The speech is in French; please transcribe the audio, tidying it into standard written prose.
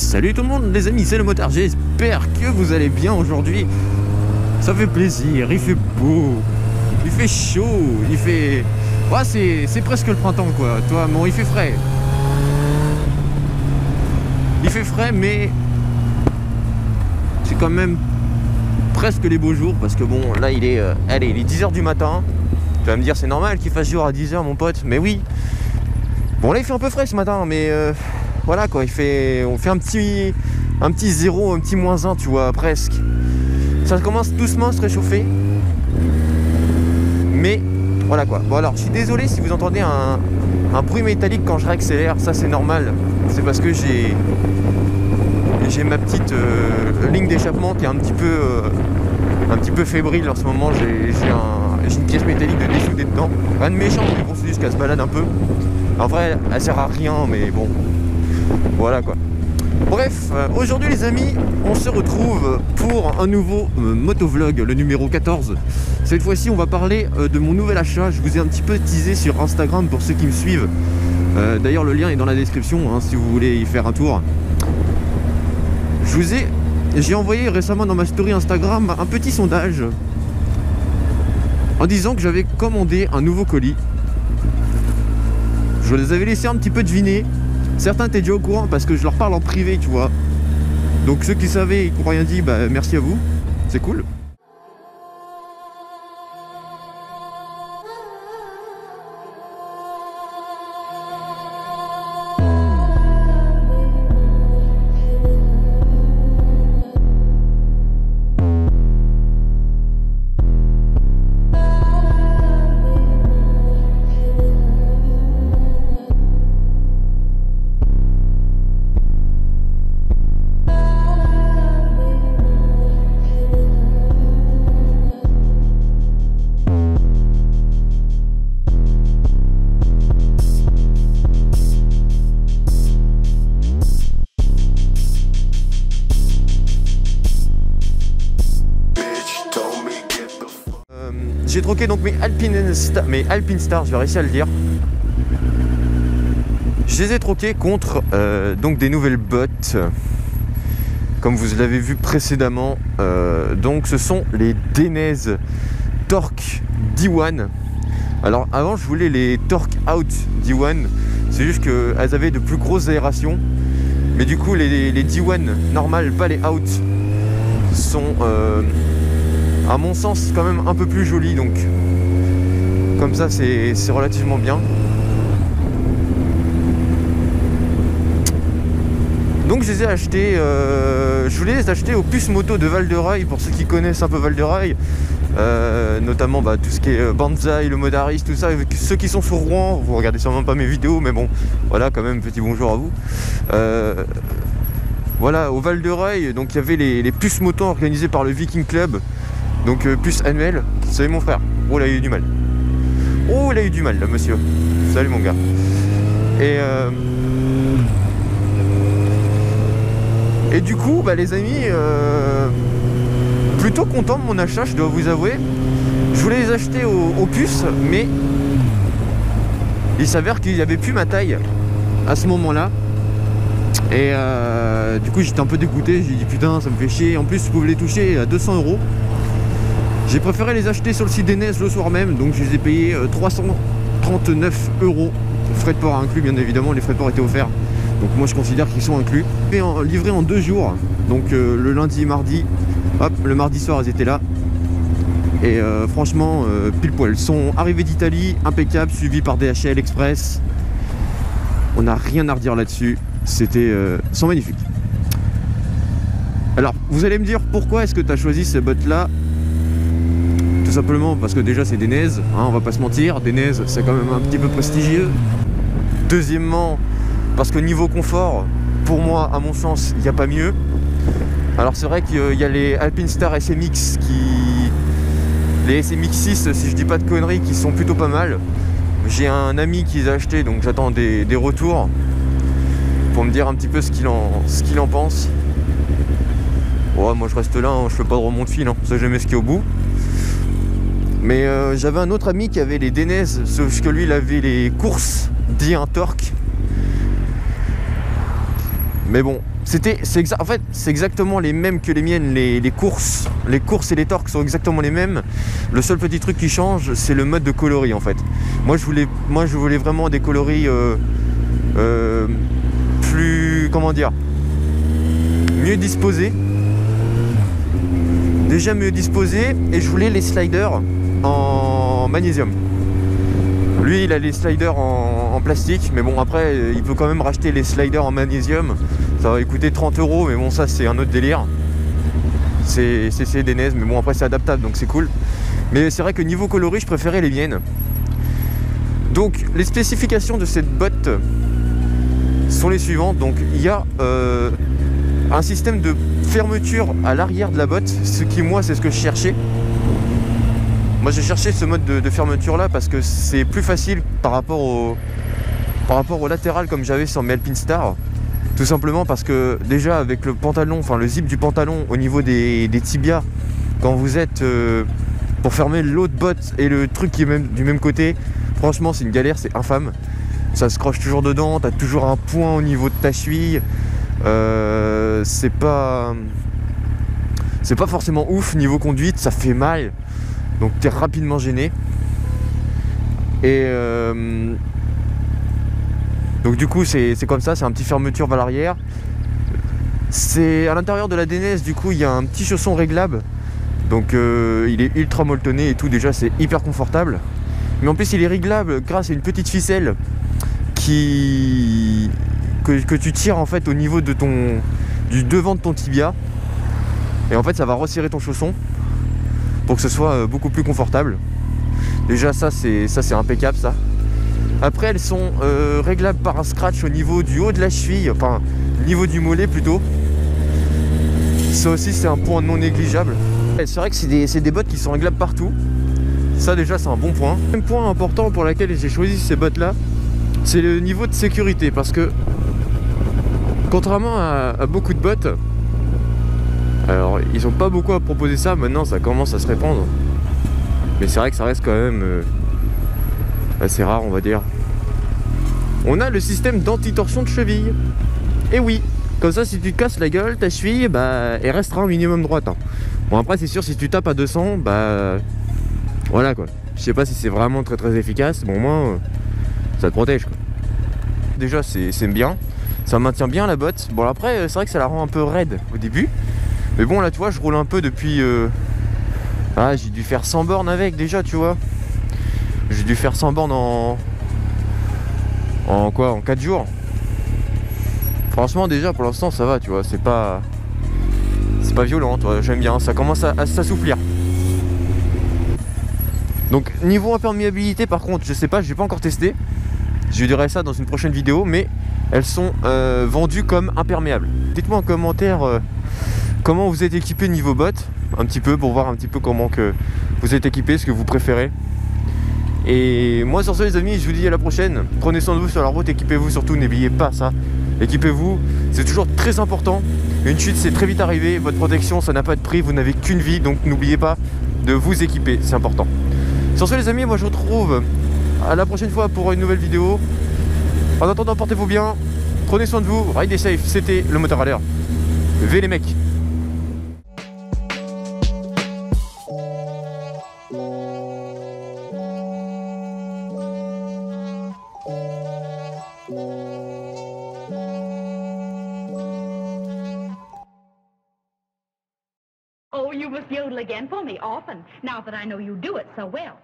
Salut tout le monde les amis, c'est le motard, j'espère que vous allez bien aujourd'hui. Ça fait plaisir, il fait beau, il fait chaud, il fait... Ouais, c'est presque le printemps quoi, toi, bon il fait frais. Il fait frais mais c'est quand même presque les beaux jours parce que bon là il est, allez, il est 10h du matin. Tu vas me dire c'est normal qu'il fasse jour à 10h mon pote, mais oui. Bon là il fait un peu frais ce matin mais voilà quoi, on fait un petit 0, un petit -1 tu vois presque. Ça commence doucement à se réchauffer. Mais voilà quoi. Bon alors je suis désolé si vous entendez un bruit métallique quand je réaccélère, ça c'est normal. C'est parce que j'ai ma petite ligne d'échappement qui est un petit peu fébrile en ce moment. J'ai une pièce métallique de dessoudée dedans. Rien de méchant, mais bon c'est juste qu'elle se balade un peu. En vrai elle sert à rien mais bon. Voilà quoi. Bref, aujourd'hui les amis, on se retrouve pour un nouveau motovlog, le numéro 14. Cette fois-ci, on va parler de mon nouvel achat. Je vous ai un petit peu teasé sur Instagram pour ceux qui me suivent. D'ailleurs, le lien est dans la description, hein, si vous voulez y faire un tour. J'ai envoyé récemment dans ma story Instagram un petit sondage en disant que j'avais commandé un nouveau colis. Je les avais laissé un petit peu deviner. Certains étaient déjà au courant parce que je leur parle en privé, tu vois. Donc ceux qui savaient et qui n'ont rien dit, bah merci à vous, c'est cool. J'ai troqué donc mes Alpine Star, je vais réussir à le dire. Je les ai troqués contre donc des nouvelles bottes, comme vous l'avez vu précédemment. Donc ce sont les Denez Torque D1. Alors avant je voulais les Torque Out D1, c'est juste qu'elles avaient de plus grosses aérations. Mais du coup les D1 normales, pas les Out, sont... à mon sens quand même un peu plus joli, donc comme ça c'est relativement bien. Donc je les ai achetés, je voulais les acheter au Puce Moto de Val-de-Reuil, pour ceux qui connaissent un peu Val-de-Reuil, notamment tout ce qui est Banzai, le Modaris, tout ça. Ceux qui sont sur Rouen, vous regardez sûrement pas mes vidéos, mais bon, voilà, quand même, petit bonjour à vous. Voilà, au Val-de-Reuil, donc il y avait les Puces Moto organisées par le Viking Club. Donc puce annuelle, salut mon frère. Oh là il a eu du mal. Oh il a eu du mal là monsieur. Salut mon gars. Et du coup bah les amis, plutôt content de mon achat, je dois vous avouer. Je voulais les acheter aux puces, mais il s'avère qu'il n'y avait plus ma taille à ce moment là. Et du coup j'étais un peu dégoûté, j'ai dit putain ça me fait chier. En plus vous pouvez les toucher à 200 €. J'ai préféré les acheter sur le site d'Enez le soir même, donc je les ai payés 339 €, frais de port inclus bien évidemment, les frais de port étaient offerts, donc moi je considère qu'ils sont inclus. Et livrés en 2 jours, donc le lundi et mardi, hop, le mardi soir ils étaient là, et franchement pile poil, ils sont arrivés d'Italie, impeccable, suivis par DHL Express, on n'a rien à redire là-dessus, sont magnifiques. Alors vous allez me dire pourquoi est-ce que tu as choisi ces bottes là? Tout simplement parce que déjà c'est Denez, hein, on va pas se mentir, Denez c'est quand même un petit peu prestigieux. Deuxièmement, parce que niveau confort, pour moi, à mon sens, il n'y a pas mieux. Alors c'est vrai qu'il y a les Alpine Star SMX les SMX 6, si je dis pas de conneries, qui sont plutôt pas mal. J'ai un ami qui les a achetés, donc j'attends des retours pour me dire un petit peu ce qu'il en pense. Ouais, moi je reste là, hein, je fais pas de remonte fil, hein, ça jamais ce qu'il y a au bout. Mais j'avais un autre ami qui avait les Denez, sauf que lui il avait les courses D1 Torque. Mais bon, En fait, c'est exactement les mêmes que les miennes. Les courses et les torques sont exactement les mêmes. Le seul petit truc qui change, c'est le mode de coloris en fait. Moi, je voulais vraiment des coloris plus, comment dire, mieux disposés. Déjà mieux disposés, et je voulais les sliders en magnésium. Lui, il a les sliders en plastique, mais bon, après, il peut quand même racheter les sliders en magnésium. Ça va lui coûter 30 €, mais bon, ça, c'est un autre délire. C'est des NES, mais bon, après, c'est adaptable, donc c'est cool. Mais c'est vrai que niveau coloris, je préférais les miennes. Donc, les spécifications de cette botte sont les suivantes. Donc, il y a un système de fermeture à l'arrière de la botte, ce qui, moi, c'est ce que je cherchais. Moi j'ai cherché ce mode de fermeture là parce que c'est plus facile par rapport au latéral comme j'avais sur mes Alpine Star. Tout simplement parce que déjà avec le pantalon, enfin le zip du pantalon au niveau des tibias, quand vous êtes pour fermer l'autre botte et le truc qui est du même côté, franchement c'est une galère, c'est infâme. Ça se croche toujours dedans, t'as toujours un point au niveau de ta cheville. C'est pas forcément ouf niveau conduite, ça fait mal. Donc tu es rapidement gêné. Et donc du coup c'est comme ça, c'est un petit fermeture vers l'arrière. C'est à l'intérieur de la DNS, du coup il y a un petit chausson réglable. Donc il est ultra molletonné et tout, déjà c'est hyper confortable. Mais en plus il est réglable grâce à une petite ficelle que tu tires en fait au niveau de du devant de ton tibia. Et en fait ça va resserrer ton chausson pour que ce soit beaucoup plus confortable. Déjà ça c'est impeccable ça. Après elles sont réglables par un scratch au niveau du haut de la cheville, enfin niveau du mollet plutôt. Ça aussi c'est un point non négligeable. C'est vrai que c'est des bottes qui sont réglables partout. Ça déjà c'est un bon point. Un point important pour lequel j'ai choisi ces bottes là, c'est le niveau de sécurité. Parce que contrairement à beaucoup de bottes, alors ils ont pas beaucoup à proposer ça, maintenant ça commence à se répandre. Mais c'est vrai que ça reste quand même assez rare on va dire. On a le système d'anti-torsion de cheville. Et oui, comme ça si tu te casses la gueule, ta cheville, bah elle restera un minimum droite. Hein. Bon après c'est sûr si tu tapes à 200, bah voilà quoi. Je sais pas si c'est vraiment très très efficace, bon au moins ça te protège quoi. Déjà c'est bien, ça maintient bien la botte. Bon après c'est vrai que ça la rend un peu raide au début. Mais bon là tu vois je roule un peu depuis j'ai dû faire 100 bornes avec déjà tu vois. J'ai dû faire 100 bornes en 4 jours. Franchement déjà pour l'instant ça va tu vois, c'est pas violent, j'aime bien, ça commence à s'assouplir. Donc niveau imperméabilité par contre je sais pas, j'ai pas encore testé. Je dirai ça dans une prochaine vidéo, mais elles sont vendues comme imperméables. Dites-moi en commentaire comment vous êtes équipé niveau bottes, un petit peu pour voir un petit peu comment que vous êtes équipé, ce que vous préférez. Et moi sur ce les amis, je vous dis à la prochaine. Prenez soin de vous sur la route, équipez-vous surtout, n'oubliez pas ça. Équipez-vous, c'est toujours très important. Une chute c'est très vite arrivé, votre protection ça n'a pas de prix, vous n'avez qu'une vie, donc n'oubliez pas de vous équiper, c'est important. Sur ce les amis, moi je vous retrouve à la prochaine fois pour une nouvelle vidéo. En attendant, portez-vous bien, prenez soin de vous, ride safe, c'était le moteur à l'air. V les mecs. Oh, you must yodel again for me often, now that I know you do it so well.